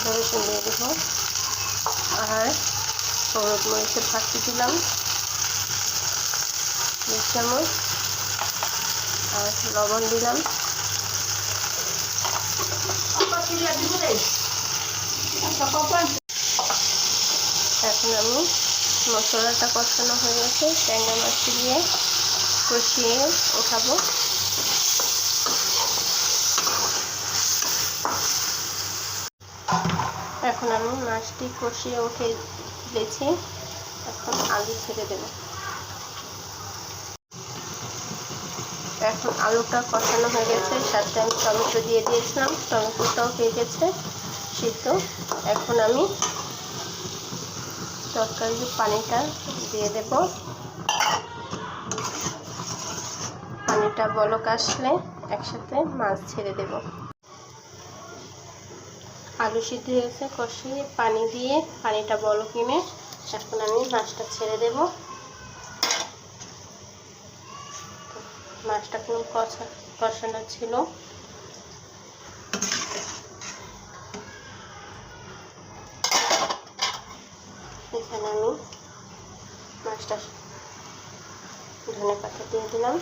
আদা রসুন দিয়ে দেব, আর হলুদ মরিচের ফাঁকি দিলাম 2 চামচ, আর লবণ দিলাম। এখন আমি মশলাটা কষানো হয়ে গেছে, ট্যাংরা মাছটি দিয়ে কষিয়ে উঠাবো। এখন আমি মাছটি কষিয়ে উঠে দিয়েছি, এখন আলু ছেড়ে দেব। এখন আলুটা কষানো হয়ে গেছে, সাথে আমি টমেটো দিয়ে দিয়েছিলাম, টমেটোটাও হয়ে গেছে সিদ্ধ। এখন আমি তরকারির পানিটা দিয়ে দেব। পানিটা বলক আসলে একসাথে মাছ ছেড়ে দেব। আলু সিদ্ধ হয়েছে, কষিয়ে পানি দিয়ে পানিটা বলক এনে এখন আমি মাছটা ছেড়ে দেব। মাছটা খুব কষানো ছিল। এখানে আমি মাছটা ধনেপাতা দিয়ে দিলাম।